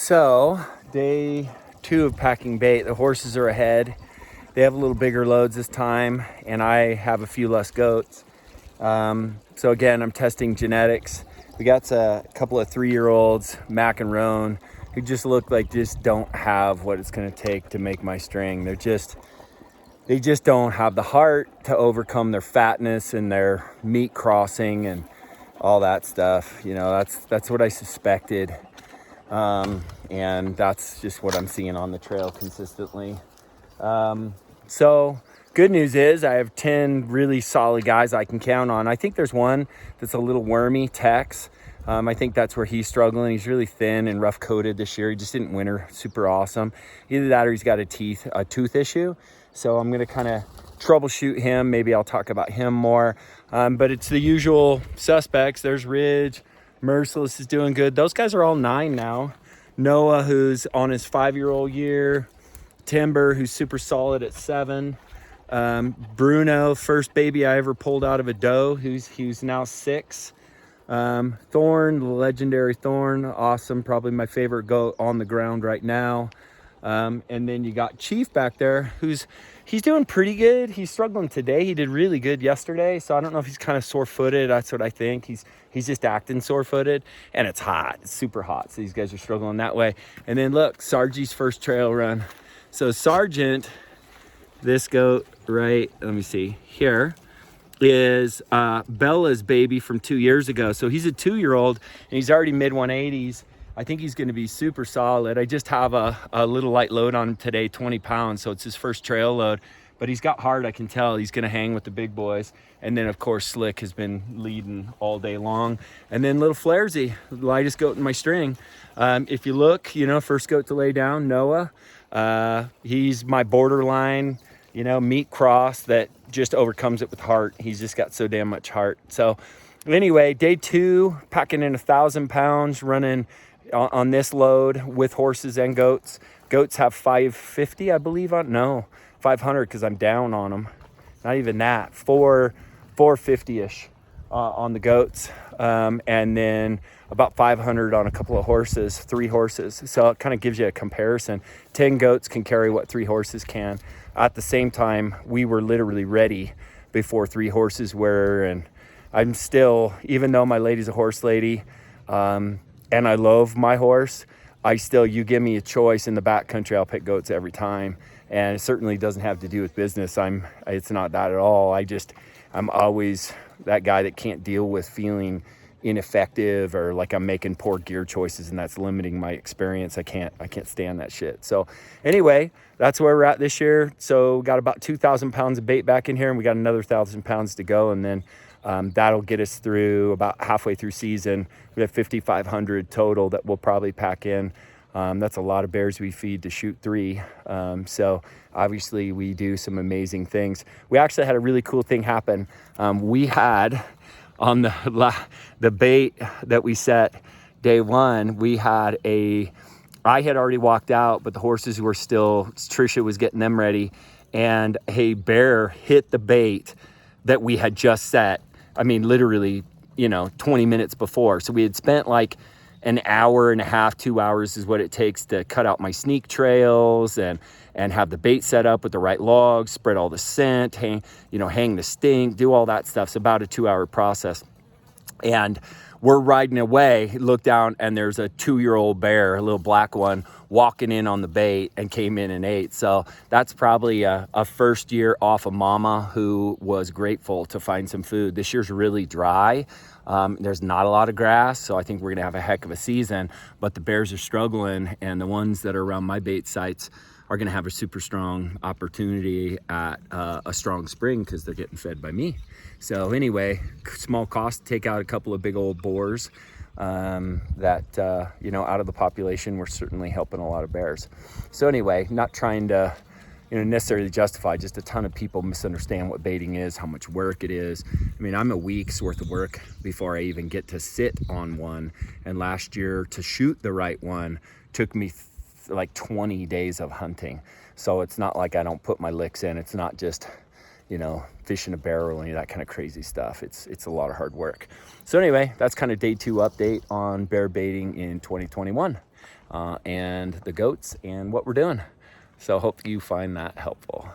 So, day 2 of packing bait. The horses are ahead. They have a little bigger loads this time, and I have a few less goats. So again, I'm testing genetics. We got a couple of 3-year-olds, Mac and Roan, who just look like just don't have what it's going to take to make my string. They just don't have the heart to overcome their fatness and their meat crossing and all that stuff. You know, that's what I suspected. And that's just what I'm seeing on the trail consistently. So good news is I have 10 really solid guys I can count on. I think there's one that's a little wormy, Tex. I think that's where he's struggling. He's really thin and rough coated this year. He just didn't winter super awesome. Either that or he's got a tooth issue. So I'm going to kind of troubleshoot him. Maybe I'll talk about him more. But it's the usual suspects. There's Ridge. Merciless is doing good. Those guys are all 9 now. Noah, who's on his 5-year-old year. Timber, who's super solid at 7. Bruno, first baby I ever pulled out of a doe, who's now 6. Thorn, the legendary Thorn, awesome, probably my favorite goat on the ground right now. And then you got Chief back there, he's doing pretty good. He's struggling today. He did really good yesterday, so I don't know if he's kind of sore-footed. That's what I think. He's just acting sore-footed, and it's hot. It's super hot, so these guys are struggling that way. And then look, Sargie's first trail run. So Sargent, this goat right, let me see, here is Bella's baby from 2 years ago. So he's a 2-year-old, and he's already mid-180s. I think he's going to be super solid. I just have a little light load on him today, 20 pounds. So it's his first trail load, but he's got heart. I can tell he's going to hang with the big boys. And then of course, Slick has been leading all day long. And then little Flairsy, the lightest goat in my string. If you look, first goat to lay down, Noah, he's my borderline, meat cross that just overcomes it with heart. He's just got so damn much heart. So anyway, day 2, packing in 1,000 pounds, running on this load with horses and goats. Goats have 550, I believe, 500 because I'm down on them. Not even that, 450-ish on the goats. And then about 500 on a couple of horses, 3 horses. So it kind of gives you a comparison. 10 goats can carry what 3 horses can. At the same time, we were literally ready before 3 horses were. And I'm still, even though my lady's a horse lady, and I love my horse, you give me a choice in the backcountry, I'll pick goats every time. And it certainly doesn't have to do with business. It's not that at all. I'm always that guy that can't deal with feeling ineffective or like I'm making poor gear choices and that's limiting my experience. I can't stand that shit. So anyway, that's where we're at this year. So we got about 2,000 pounds of bait back in here, and we got another 1,000 pounds to go. And then that'll get us through about halfway through season. We have 5,500 total that we'll probably pack in. That's a lot of bears we feed to shoot 3. So obviously we do some amazing things. We actually had a really cool thing happen. We had on the bait that we set day 1, I had already walked out, but the horses were still, Trisha was getting them ready, and a bear hit the bait that we had just set. I mean, literally, 20 minutes before. So we had spent like an hour and a half, 2 hours is what it takes to cut out my sneak trails and have the bait set up with the right logs, spread all the scent, hang the stink, do all that stuff. It's about a 2-hour process. And we're riding away, look down, and there's a 2-year-old bear, a little black one, walking in on the bait and came in and ate. So that's probably a first year off of mama who was grateful to find some food. This year's really dry. There's not a lot of grass, so I think we're gonna have a heck of a season, but the bears are struggling, and the ones that are around my bait sites are gonna have a super strong opportunity at a strong spring because they're getting fed by me. So anyway, small cost to take out a couple of big old boars that, out of the population, we're certainly helping a lot of bears. So anyway, not trying to, necessarily justify, just a ton of people misunderstand what baiting is, how much work it is. I mean, I'm a week's worth of work before I even get to sit on one. And last year to shoot the right one took me like 20 days of hunting. So it's not like I don't put my licks in. It's not just, you know, fishing a barrel or any of that kind of crazy stuff. It's a lot of hard work. So anyway, that's kind of day 2 update on bear baiting in 2021 and the goats and what we're doing. So hope you find that helpful.